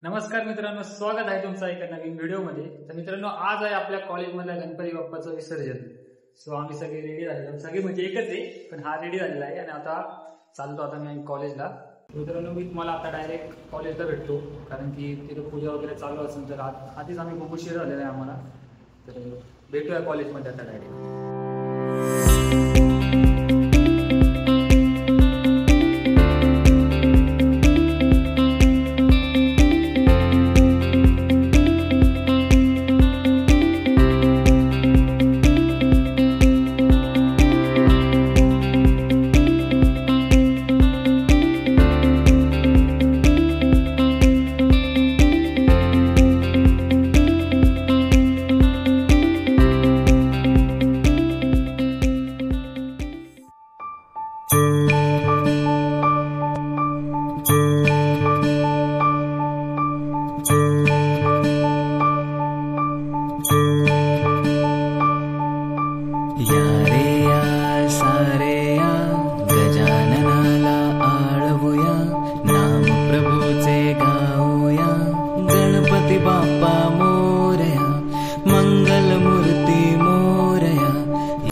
नमस्कार मित्रांनो, स्वागत आहे तुमचं एका नवीन व्हिडिओमध्ये. तर मित्रांनो, आज आहे आपल्या कॉलेजमधल्या गणपती बाप्पाचं विसर्जन. सो आम्ही सगळे रेडी झालेलो, सगळे म्हणजे एकच आहे, पण हा रेडी झालेला आहे आणि आता चालतो आता मी कॉलेजला. मित्रांनो, मी तुम्हाला आता डायरेक्ट कॉलेजला भेटतो, कारण की तिथं पूजा वगैरे चालू असेल तर आधीच आम्ही खूप उशीर झालेला आहे आम्हाला. तर भेटूया कॉलेजमध्ये आता डायरेक्ट.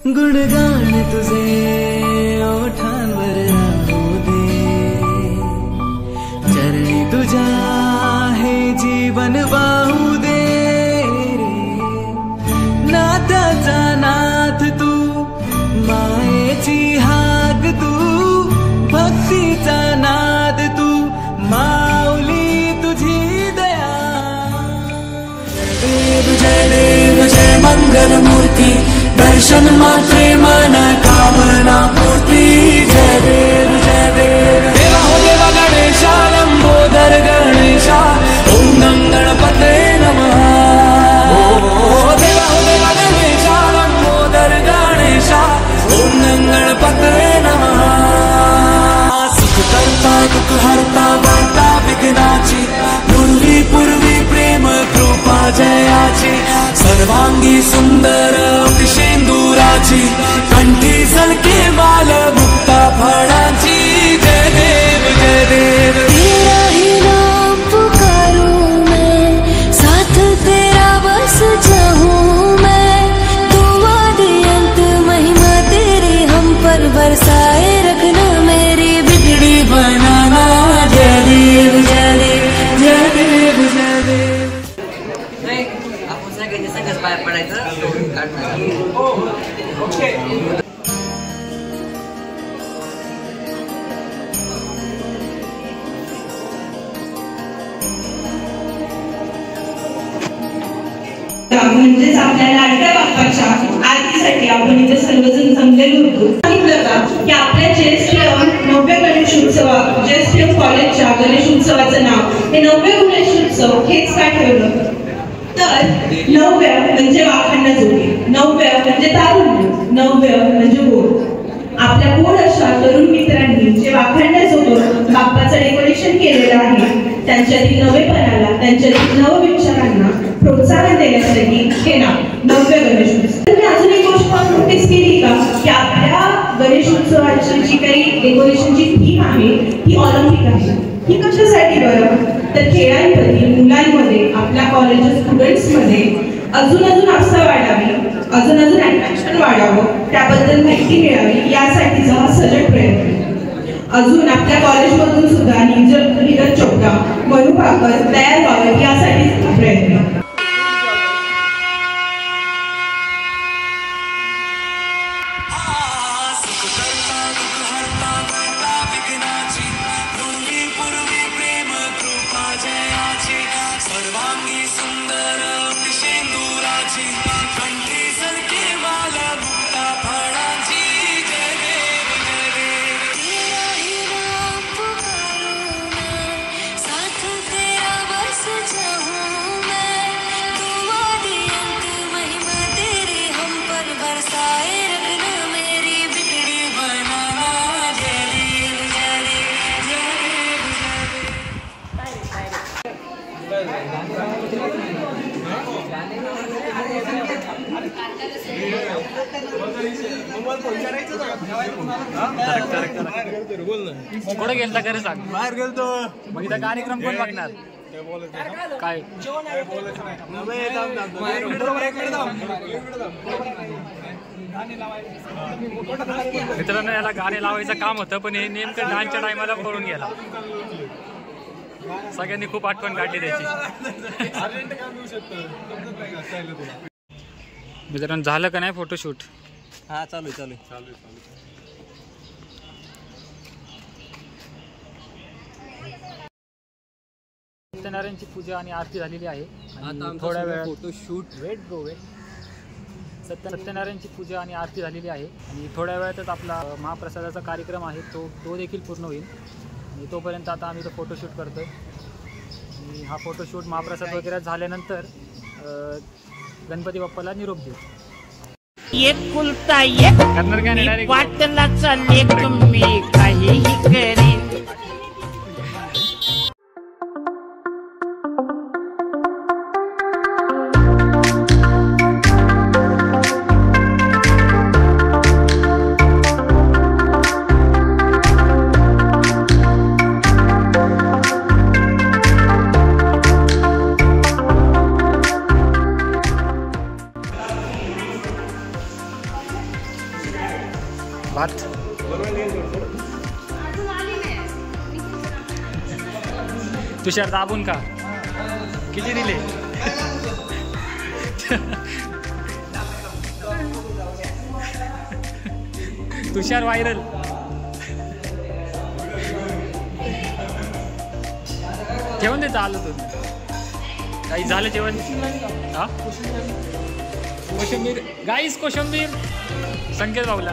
गुणगान तुझे ओठांवर राहू दे, चरणी तुझ्या हे जीवन वाहू दे रे. नाथाचा नाथ तू, मायेची हाक तू, भक्तीचा नाद तू, माऊली तुझी दया. देव जय देव जय मंगल मूर्ती, दर्शन मात्रे मन कामना पूर्ती. जय देव जय देव. देवा हो देवा गणेशा, लंबोदर गणेशा, ओम नम गणपते नमः. देवा हो देवा गणेशा, लंबोदर गणेशा, ओम नम गणपते नमः. सुख करता दुःख हरता, वार्ता विघ्नाची, पूर्वी प्रेम कृपा जयाची, सर्वांगी सुंदर शेंदुराची, कंठी झलके माल मुक्ता फळाची. जय देव जय देव. तेरा ही नाम पुकारूं मैं, साथ तेरा बस चाहूं मैं. तू आदि अंत महिमा तेरी हम पर बरसाए, रखना मेरी बिगड़ी बनाना. जय देव जय देव जय देव जय देव. आपण सगळ्यांनी सगळंच पाय पडायचं. म्हणजेच आपल्या लाडक्या बाप्पाच्या आरतीसाठी आपण इथे सर्वजण जमलेलो होतो. सांगितलं का की आपल्या JSTM 9व्या JSTM कॉलेजच्या गणेशोत्सवाचं नाव हे 9वे गणेशोत्सव हेच का ठेवलं. तर 9व्या म्हणजे वाखाणण्याजोगे, 9व्या म्हणजे तारुण्य, 9व्या म्हणजे गोड. आपल्या गोड अशा तरुण मित्रांनी जे वाखाणण्याजोगं बाप्पाचं डेकोरेशन केलेलं आहे, त्यांच्यातील नवेपणाला, त्यांच्यातील नवविचारांना प्रोत्साहन देण्यासाठी हे नाव 9व्या गणेशोत्सव. तुम्ही अजून एक गोष्ट नोटीस केली का की आपल्या गणेशोत्सवाची जी काही डेकोरेशनची थीम आहे ती ऑलिम्पिक आहे. ही कशासाठी बरं, तर खेळांमध्ये, मुलांमध्ये, आपल्या कॉलेज स्टुडंट्समध्ये अजून आस्था वाढावी, अजून अट्रॅक्शन वाढावं, त्याबद्दल माहिती मिळावी, यासाठीचा हा सजग प्रयत्न. अजून आपल्या कॉलेजमधून सुद्धा नीरज चोपडा, मनु भाकर तयार व्हावे यासाठी प्रयत्न. साथ तेरा बस चाहूं मैं. कुठे गेलता खरं सांग. बाहेर गेलतो. मग इथं कार्यक्रम कोण बघणार काय. मित्रांनो याला गाणे लावायचं काम होतं पण हे नेमकं डान्सच्या टायमाला पळून गेला. सगळ्यांनी खूप आठवण काढली त्याची. मित्रांनो झालं का नाही फोटोशूट. हा चालू आहे. सत्यनारायणची पूजा आणि आरती झालेली आहे. थोड्या वेळात फोटोशूट सत्यनारायणची पूजा आणि आरती झालेली आहे आणि थोड्या वेळातच आपला महाप्रसादाचा कार्यक्रम आहे तो देखील पूर्ण होईल. आणि तोपर्यंत आता आम्ही तो फोटोशूट करतोय. आणि हा फोटोशूट महाप्रसाद वगैरे झाल्यानंतर गणपती बाप्पाला निरोप देऊ. एकुलता एक करणार काय नाही डायरेक्ट. वाटला चालले तुम्ही काहीही करीन. भात तुषार दाबून का किती दिले. तुषार व्हायरल. जेवण देता आलं तू काही झालं जेवण. हा कोशिंबीर गाईस कोशिंबीर संकेत भाऊला.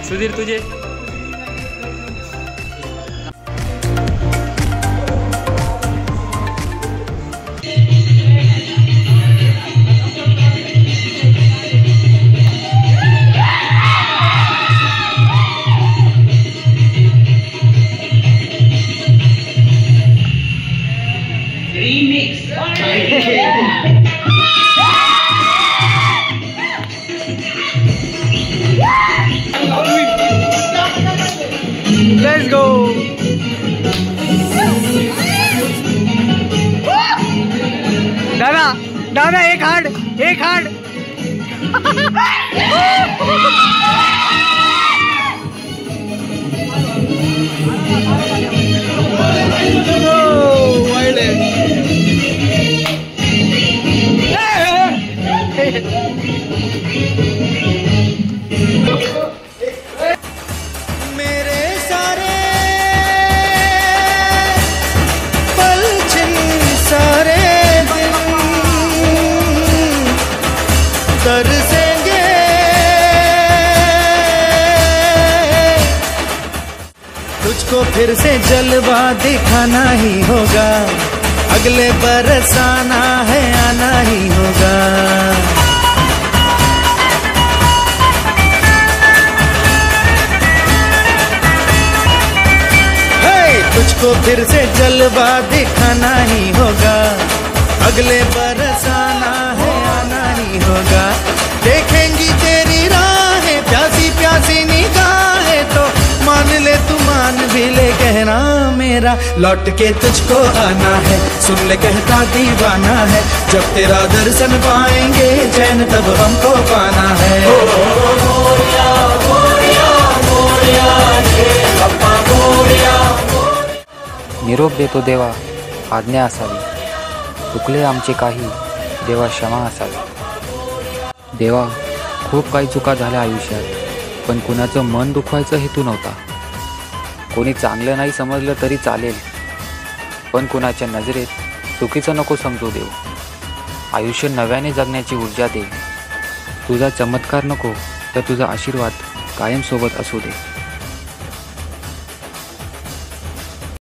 सुधीर तुझे लेट्स गो. दादा एक हाड. मेरे सारे पल छिन सारे दिन तरसेंगे. तुझको फिर से जलवा दिखाना ही होगा. अगले बरस आना है आना ही होगा. तुझको फिर से जलवा दिखाना ही होगा. अगले बरस आना है आना ही होगा. देखेंगी तेरी राहें प्यासी प्यासी निगाहें तो मान ले तू मान भी ले कहना मेरा. लौट के तुझको आना है सुन ले कहता दीवाना है. जब तेरा दर्शन पाएंगे चैन तब हमको पाना है. मोरिया मोरिया मोरिया अप्पा मोरिया. निरोप देतो देवा आज्ञा असावी. चुकले आमचे काही देवा क्षमा असावी. देवा खूप काही चुका झाल्या आयुष्यात पण कुणाचं मन दुखवायचा हेतू नव्हता. कोणी चांगलं नाही समजलं तरी चालेल पण कुणाच्या नजरेत चुकीचं नको समजू देऊ. आयुष्य नव्याने जगण्याची ऊर्जा दे. तुझा चमत्कार नको तर तुझा आशीर्वाद कायम सोबत असू दे.